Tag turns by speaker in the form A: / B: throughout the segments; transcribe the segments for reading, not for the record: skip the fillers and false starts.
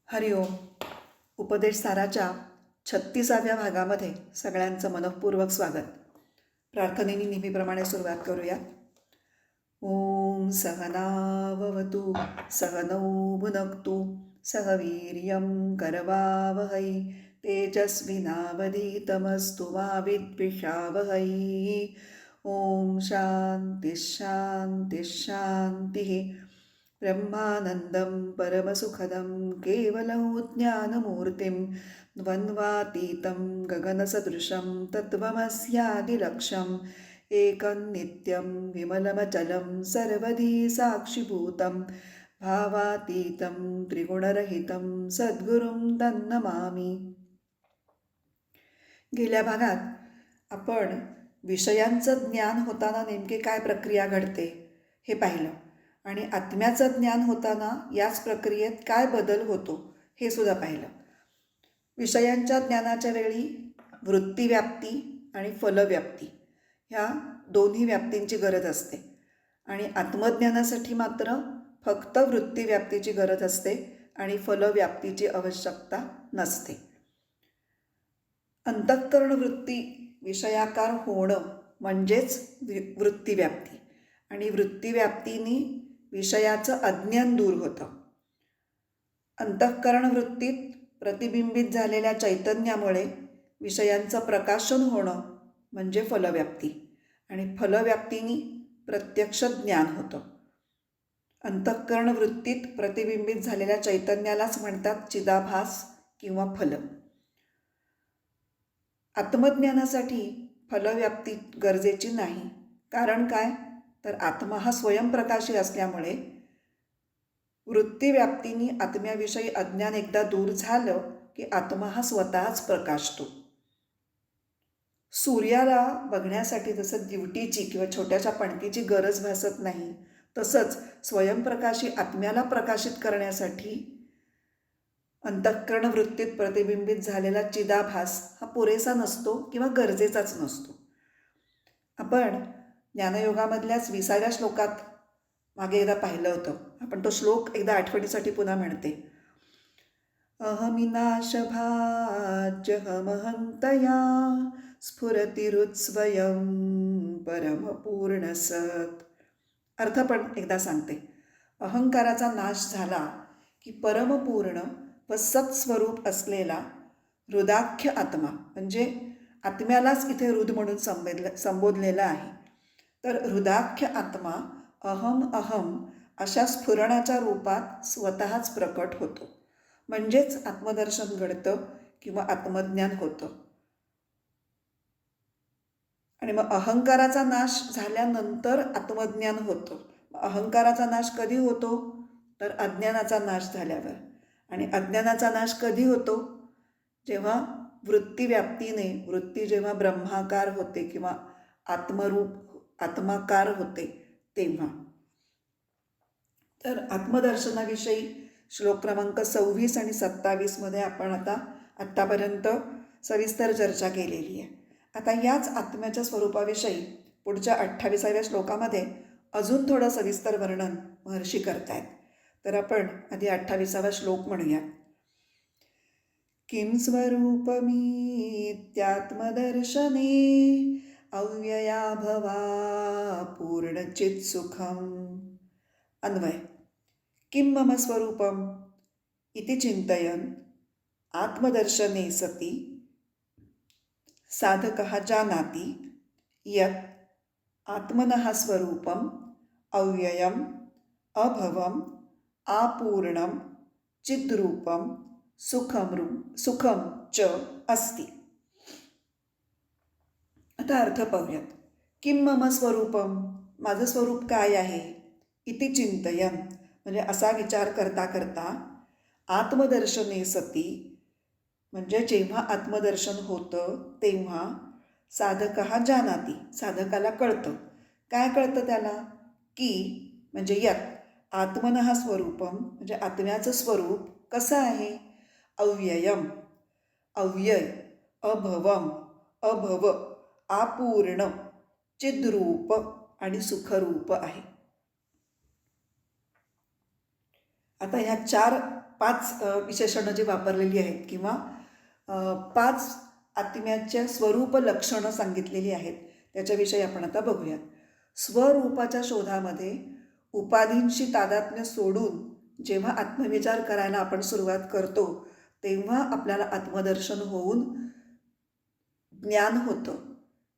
A: हरिओम. उपदेश साराच्या 36व्या भागामध्ये सगळ्यांचं मनःपूर्वक स्वागत. प्रार्थनेने नेहमीप्रमाणे सुरुवात करूया. ओम सहनाववतु सहनौ भुनक्तु सह वीर्यं करवावहै तेजस्विनावधीतमस्तु मा विद्विषावहै. ओम शांती शांती शांती. ब्रह्मानन्दं परमसुखदं केवलं ज्ञानमूर्तिं द्वन्द्वातीतं गगनसदृशं तत्त्वमस्यादिलक्ष्यम् एकं नित्यं विमलमचलं सर्वधी साक्षिभूतं भावातीतं त्रिगुणरहितं सद्गुरुं तन्नमामि. गेल्या भागात आपण विषयांचं ज्ञान होताना नेमके काय प्रक्रिया घडते हे पाहिलं आणि आत्म्याचं ज्ञान होताना याच प्रक्रियेत काय बदल होतो हे सुद्धा पाहिलं. विषयांच्या ज्ञानाच्या वेळी वृत्तीव्याप्ती आणि फलव्याप्ती ह्या दोन्ही व्याप्तींची गरज असते आणि आत्मज्ञानासाठी मात्र फक्त वृत्तीव्याप्तीची गरज असते आणि फलव्याप्तीची आवश्यकता नसते. अंतःकरण वृत्ती विषयाकार होणं म्हणजेच वृत्तीव्याप्ती आणि वृत्तीव्याप्तीने विषयाचं अज्ञान दूर होतं. अंतःकरण वृत्तीत प्रतिबिंबित झालेल्या चैतन्यामुळे विषयांचं प्रकाशन होणं म्हणजे फलव्याप्ती आणि फलव्याप्तीने प्रत्यक्ष ज्ञान होतं. अंतःकरण वृत्तीत प्रतिबिंबित झालेल्या चैतन्यालाच म्हणतात चिदाभास किंवा फल. आत्मज्ञानासाठी फलव्याप्ती गरजेची नाही. कारण काय? तर आत्मा हा स्वयंप्रकाशी असल्यामुळे वृत्तीव्याप्तीने आत्म्याविषयी अज्ञान एकदा दूर झालं की आत्मा हा स्वतःच प्रकाशतो. सूर्याला बघण्यासाठी जसं दिवटीची किंवा छोट्याशा पणतीची गरज भासत नाही, तसंच स्वयंप्रकाशी आत्म्याला प्रकाशित करण्यासाठी अंतःकरण वृत्तीत प्रतिबिंबित झालेला चिदाभास हा पुरेसा नसतो किंवा गरजेचाच नसतो. आपण ज्ञानयोगामधल्याच 20व्या श्लोकात मागे एकदा पाहिलं होतं. आपण तो श्लोक एकदा आठवणीसाठी पुन्हा म्हणते. अहमिनाशभाज्यहमहंतया स्फुरतिरुत्स्वयं परमपूर्णसत्. अर्थ पण एकदा सांगते. अहंकाराचा नाश झाला की परमपूर्ण व सत्स्वरूप असलेला हृदाख्य आत्मा म्हणजे आत्म्यालाच इथे हृद म्हणून संबोधलेला आहे. तर हृदाख्य आत्मा अहम अहम अशा स्फुरणाच्या रूपात स्वतःच प्रकट होतो. म्हणजेच आत्मदर्शन घडतं किंवा आत्मज्ञान होतं. आणि मग अहंकाराचा नाश झाल्यानंतर आत्मज्ञान होतं. अहंकाराचा नाश कधी होतो? तर अज्ञानाचा नाश झाल्यावर. आणि अज्ञानाचा नाश कधी होतो? जेव्हा वृत्तीव्याप्तीने वृत्ती जेव्हा ब्रह्माकार होते किंवा आत्माकार होते तेव्हा. तर आत्मदर्शनाविषयी श्लोक क्रमांक 26 आणि 27 आपण आत्तापर्यंत सविस्तर चर्चा केलेली आहे. आता याच आत्म्याच्या स्वरूपाविषयी पुढच्या 28व्या श्लोकामध्ये अजून थोडं सविस्तर वर्णन महर्षी करतायत. तर आपण आधी 28वा श्लोक म्हणूया. किं स्वरूपमीत्यात्मदर्शने अव्यया भवा पूर्णचित् सुखम. अन्वय. किं मम स्वरूपम इति चिंतयन् आत्मदर्शने सति साधकः जानाति यत् आत्मनः स्वरूपम अव्ययम् अभवम् आपूर्णं चिद्रूपं सुखम च अस्ति. आता अर्थ पाहूयात. किं मम स्वरूपम, माझं स्वरूप काय आहे? इति चिंतयन म्हणजे असा विचार करता करता आत्मदर्शने सती म्हणजे जेव्हा आत्मदर्शन होतं तेव्हा साधकः जानाति साधकाला कळतं. काय कळतं त्याला? की म्हणजे यत् आत्मनः स्वरूपम म्हणजे आत्म्याचं स्वरूप कसं आहे? अव्ययम अव्यय अभवम अभव आपूर्ण चिद्रूप आणि सुखरूप आहे. आता ह्या 4 5 विशेषणं जी वापरलेली आहेत किंवा 5 आत्म्याच्या स्वरूप लक्षणं सांगितलेली आहेत त्याच्याविषयी आपण आता बघूयात. स्वरूपाच्या शोधामध्ये उपाधींशी तादात्म्य सोडून जेव्हा आत्मविचार करायला आपण सुरुवात करतो तेव्हा आपल्याला आत्मदर्शन होऊन ज्ञान होतं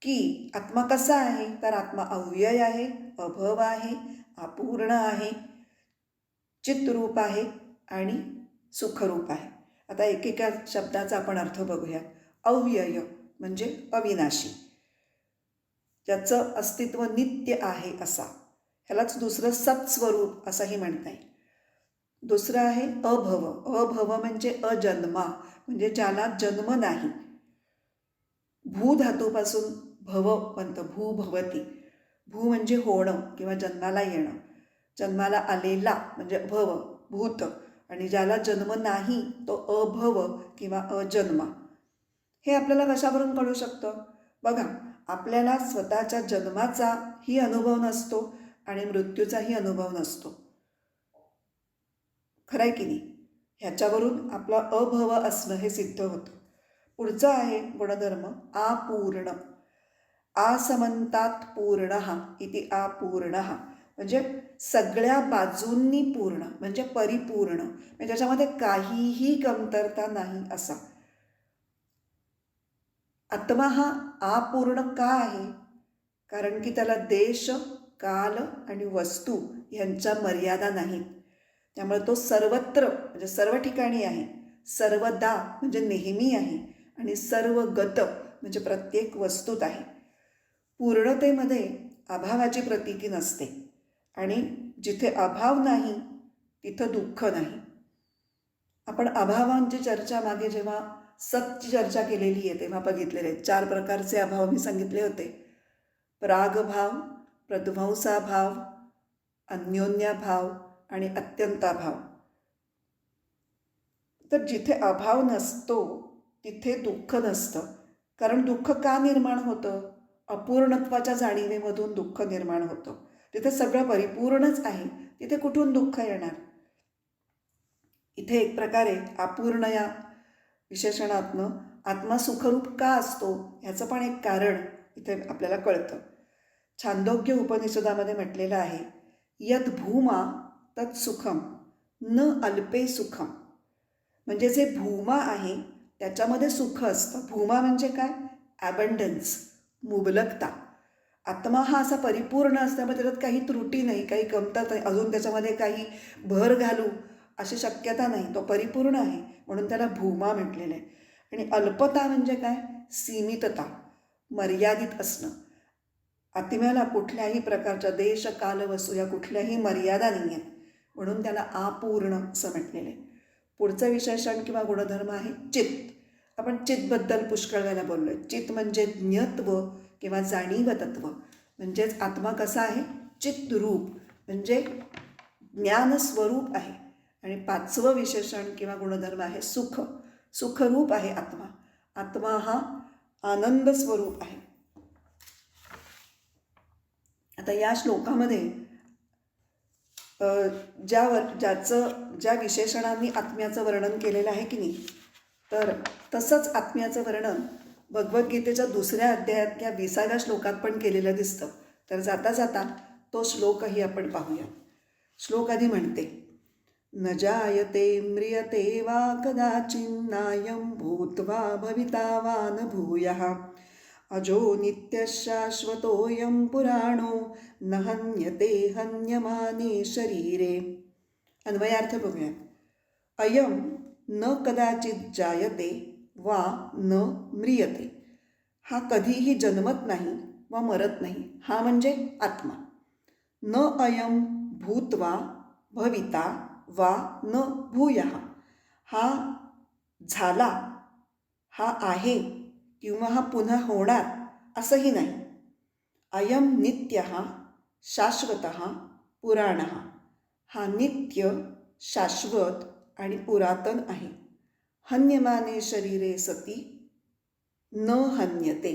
A: की आत्मा कसा आहे. तर आत्मा अव्यय आहे, अभव आहे, अपूर्ण आहे, चित्रूप आहे आणि सुखरूप आहे. आता एकेका शब्दाचा आपण अर्थ बघूया. अव्यय म्हणजे अविनाशी, ज्याचं अस्तित्व नित्य आहे असा, ह्यालाच दुसरं सत्स्वरूप असंही म्हणता येईल. दुसरं आहे अभव. अभव म्हणजे अजन्मा, म्हणजे ज्याला जन्म नाही. भू धातूपासून भव बनतं, भू भवती. भू म्हणजे होणं किंवा जन्माला येणं, जन्माला आलेला म्हणजे भव, भूत. आणि ज्याला जन्म नाही तो अभव किंवा अजन्मा. हे आपल्याला कशावरून कळू शकतं? बघा, आपल्याला स्वतःच्या जन्माचाही अनुभव नसतो आणि मृत्यूचाही अनुभव नसतो. खरं आहे की नाही? ह्याच्यावरून आपला अभव असणं हे सिद्ध होतं. पुढचं आहे गुणधर्म आपूर्ण. आसमंतात पूर्णः इति आपूर्णः, म्हणजे सगळ्या बाजूंनी पूर्ण म्हणजे परिपूर्ण, म्हणजे त्याच्यामध्ये काहीही कमतरता नाही असा. आत्मा हा अपूर्ण का आहे? कारण की त्याला देश, काल आणि वस्तू यांच्या मर्यादा नाहीत. त्यामुळे तो सर्वत्र म्हणजे सर्व ठिकाणी आहे, सर्वदा म्हणजे नेहमी आहे आणि सर्वगत म्हणजे प्रत्येक वस्तूत आहे. पूर्णतेमध्ये अभावाची प्रतीती नसते आणि जिथे अभाव नाही तिथं दुःख नाही. आपण अभावांची चर्चा मागे जेव्हा सतची चर्चा केलेली आहे तेव्हा बघितलेले 4 प्रकारचे अभाव मी सांगितले होते. प्रागभाव, प्रध्वंसाभाव, अन्योन्याभाव आणि अत्यंताभाव. तर जिथे अभाव नसतो तिथे दुःख नसतं. कारण दुःख का निर्माण होतं? अपूर्णत्वाच्या जाणीवेमधून दुःख निर्माण होतं. तिथे सगळं परिपूर्णच आहे, तिथे कुठून दुःख येणार? इथे एक प्रकारे अपूर्ण या विशेषणातनं आत्मा सुखरूप का असतो ह्याचं पण एक कारण इथे आपल्याला कळतं. छांदोग्य उपनिषदामध्ये म्हटलेलं आहे, यद भूमा तत् सुखम न अल्पे सुखम. म्हणजे जे भूमा आहे त्याच्यामध्ये सुख असतं. भूमा म्हणजे काय? ॲबंडन्स, मुबलकता. आत्मा हा असा परिपूर्ण असल्यामुळे त्याच्यात काही त्रुटी नाही, काही कमतरता नाही, अजून त्याच्यामध्ये काही भर घालू अशी शक्यता नाही. तो परिपूर्ण आहे म्हणून त्याला भूमा म्हटलेलं आहे. आणि अल्पता म्हणजे काय? सीमितता, मर्यादित असणं. आत्म्याला कुठल्याही प्रकारच्या देश, काल, वस्तू या कुठल्याही मर्यादा नाही आहेत म्हणून त्याला अपूर्ण असं म्हटलेलं आहे. पुढचं विशेषण किंवा गुणधर्म आहे चित्त. आपण चित्तबद्दल पुष्कळ वेळेला बोललो आहे. चित्त म्हणजे ज्ञत्व किंवा जाणीव तत्व, म्हणजेच आत्मा कसा आहे? चित्तरूप म्हणजे ज्ञानस्वरूप आहे. आणि 5वं विशेषण किंवा गुणधर्म आहे सुख. सुखरूप आहे आत्मा. आत्मा हा आनंद स्वरूप आहे. आता या श्लोकामध्ये ज्या विशेषणांनी आत्म्याचं वर्णन केलेलं आहे की नाही, तर तसंच आत्म्याचं वर्णन भगवद्गीतेच्या 2ऱ्या अध्यायात या 20व्या श्लोकात पण केलेलं दिसतं. तर जाता जाता तो श्लोकही आपण पाहूया. श्लोक आधी म्हणते, न जायते म्रियते वा कदाचिन्नायं भूत्वा भविता वा न भूयः अजो नित्यशाश्वतोऽयं पुराणो न हन्यते हन्यमाने शरीरे. अन्वयार्थ बघूया. अयं न कदाचित जायते वा न म्रियते. हा कधीही जन्मत नाही वा मरत नाही, हा म्हणजे आत्मा. न अयं भूत्वा भविता वा न भूयः. हा झाला, हा आहे किंवा हा पुन्हा होणार असंही नाही. अयं नित्यः शाश्वतः पुराणः. हा नित्य, शाश्वत आणि पुरातन आहे. हन्यमाने शरीरे सती न हन्यते.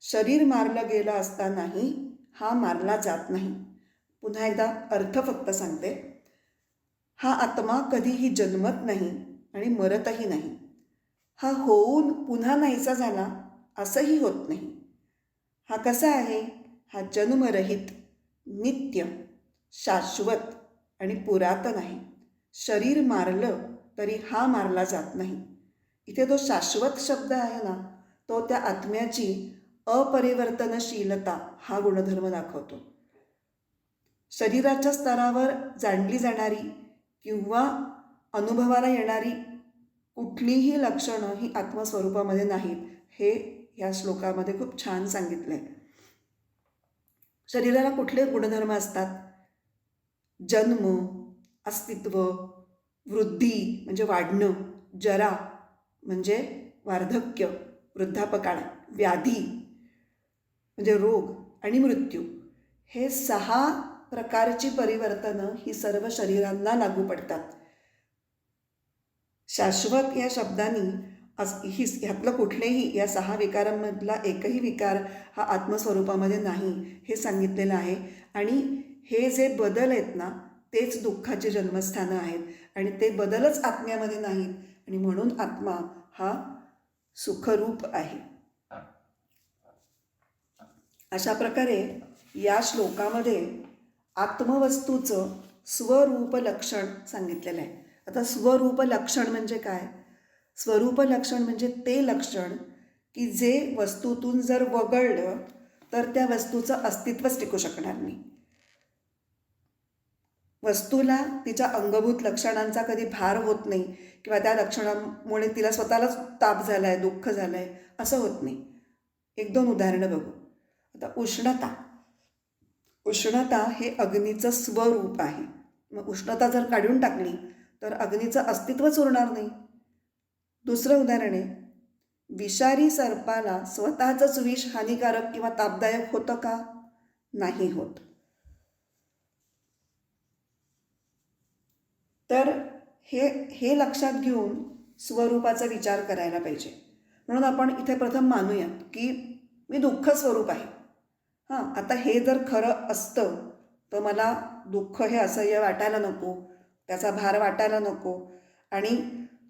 A: शरीर मारलं गेलं असतानाही हा मारला जात नाही. पुन्हा एकदा अर्थ फक्त सांगते. हा आत्मा कधीही जन्मत नाही आणि मरतही नाही. हा होऊन पुन्हा नाहीसा झाला असंही होत नाही. हा कसा आहे? हा जन्मरहित, नित्य, शाश्वत आणि पुरातन आहे. शरीर मारलं तरी हा मारला जात नाही. इथे तो शाश्वत शब्द आहे ना, तो त्या आत्म्याची अपरिवर्तनशीलता हा गुणधर्म दाखवतो. शरीराच्या स्तरावर जाणली जाणारी किंवा अनुभवाला येणारी कुठलीही लक्षणं ही आत्मस्वरूपामध्ये नाहीत, हे ह्या श्लोकामध्ये खूप छान सांगितलं आहे. शरीराला कुठले गुणधर्म असतात? जन्म, अस्तित्व, वृद्धी म्हणजे वाढणं, जरा म्हणजे वार्धक्य, वृद्धापकाळ, व्याधी म्हणजे रोग आणि मृत्यू. हे 6 प्रकारची परिवर्तनं ही सर्व शरीरांना लागू पडतात. शाश्वत या शब्दाने ह्यातलं कुठलेही या 6 विकारांमधला एकही विकार हा आत्मस्वरूपामध्ये नाही हे सांगितलेलं आहे. आणि हे जे बदल आहेत ना, तेच दुःखाची जन्मस्थानं आहेत आणि ते बदलच आत्म्यामध्ये नाहीत आणि म्हणून आत्मा हा सुखरूप आहे. अशा प्रकारे या श्लोकामध्ये आत्मवस्तूचं स्वरूप लक्षण सांगितलेलं आहे. आता स्वरूप लक्षण म्हणजे काय? स्वरूप लक्षण म्हणजे ते लक्षण की जे वस्तूतून जर वगळलं तर त्या वस्तूचं अस्तित्वच टिकू शकणार नाही. वस्तूला तिच्या अंगभूत लक्षणांचा कधी भार होत नाही किंवा त्या लक्षणांमुळे तिला स्वतःलाच ताप झाला आहे, दुःख झालं आहे असं होत नाही. 1-2 उदाहरणं बघू. आता उष्णता हे अग्नीचं स्वरूप आहे. मग उष्णता जर काढून टाकली तर अग्नीचं अस्तित्वच उरणार नाही. दुसरं उदाहरण आहे, विषारी सर्पाला स्वतःचंच विष हानिकारक किंवा तापदायक होतं का? नाही होत. तर हे लक्षात घेऊन स्वरूपाचा विचार करायला पाहिजे. म्हणून आपण इथे प्रथम मानूयात की मी दुःख स्वरूप आहे. आता हे जर खरं असतं तर मला दुःख हे असह्य वाटायला नको, त्याचा भार वाटायला नको आणि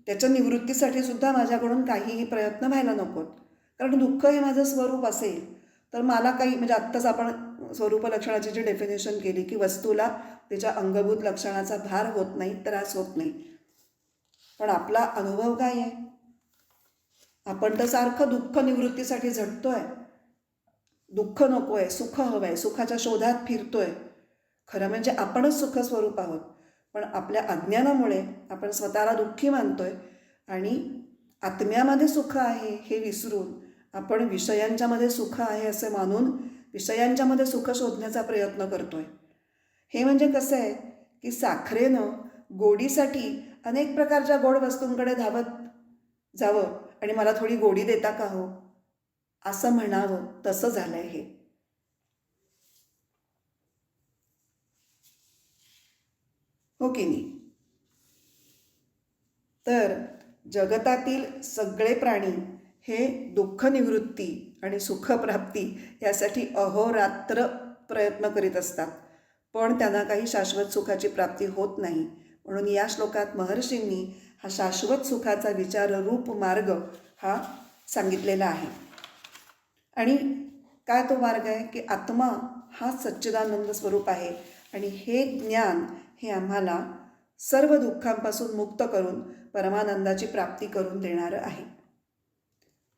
A: त्याच्या निवृत्तीसाठी सुद्धा माझ्याकडून काहीही प्रयत्न व्हायला नकोत. कारण दुःख हे माझं स्वरूप असेल तर मला काही म्हणजे आत्ताच आपण स्वरूप लक्षणाची जी डेफिनेशन केली की वस्तूला त्याच्या अंगभूत लक्षणाचा भार होत नाही, त्रास होत नाही. पण आपला अनुभव काय आहे? आपण तर सारखं दुःख निवृत्तीसाठी झटतोय. दुःख नको आहे, सुख हवं आहे, सुखाच्या शोधात फिरतोय. खरं म्हणजे आपणच सुखस्वरूप आहोत. पण आपल्या अज्ञानामुळे आपण स्वतःला दुःखी मानतोय आणि आत्म्यामध्ये सुख आहे हे विसरून आपण विषयांच्यामध्ये सुख आहे असे मानून विषयांच्यामध्ये सुख शोधण्याचा प्रयत्न करतोय. हे म्हणजे कसं आहे की साखरेनं गोडीसाठी अनेक प्रकारच्या गोड वस्तूंकडे धावत जावं आणि मला थोडी गोडी देता का हो असं म्हणावं, तसं झालंय हे. हो की नाही? तर जगतातील सगळे प्राणी हे दुःख निवृत्ती आणि सुखप्राप्ती यासाठी अहोरात्र प्रयत्न करीत असतात. पण त्यांना काही शाश्वत सुखाची प्राप्ती होत नाही. म्हणून या श्लोकात महर्षींनी हा शाश्वत सुखाचा विचाररूप मार्ग हा सांगितलेला आहे. आणि काय तो मार्ग आहे की आत्मा हा सच्चिदानंद स्वरूप आहे आणि हे ज्ञान हे आम्हाला सर्व दुःखांपासून मुक्त करून परमानंदाची प्राप्ती करून देणारं आहे.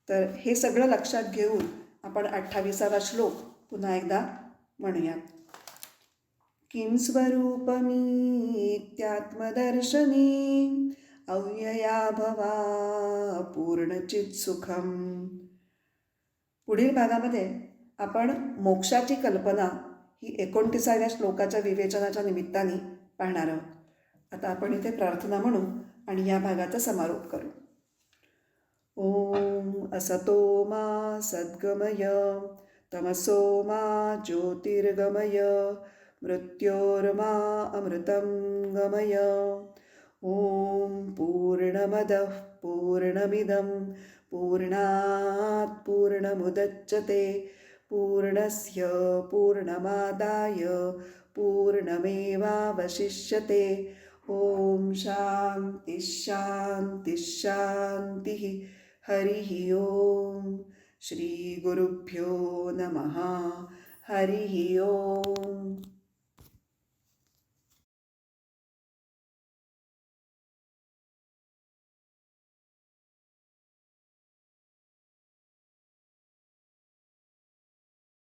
A: तर हे सगळं लक्षात घेऊन आपण 28वा श्लोक पुन्हा एकदा म्हणूयात. किं स्वरूपमीत्यात्मदर्शने अव्यया भवा पूर्णचित्सुखम. पुढील भागामध्ये आपण मोक्षाची कल्पना ही 29व्या श्लोकाच्या विवेचनाच्या निमित्ताने पाहणार आहोत. आता आपण इथे प्रार्थना म्हणू आणि या भागाचा समारोप करू. ओम असतो मा सद्गमय तमसो मा ज्योतिर्गमय मृत्योर्मा अमृतं गमय. ओम पूर्णमदः पूर्णमिदं पूर्णात् पूर्णमुदच्यते पूर्णस्य पूर्णमादाय पूर्णमेवावशिष्यते. ओम शांती शांती शांती. हरिः ओम. श्री गुरुभ्यो नमः. हरिः ओम.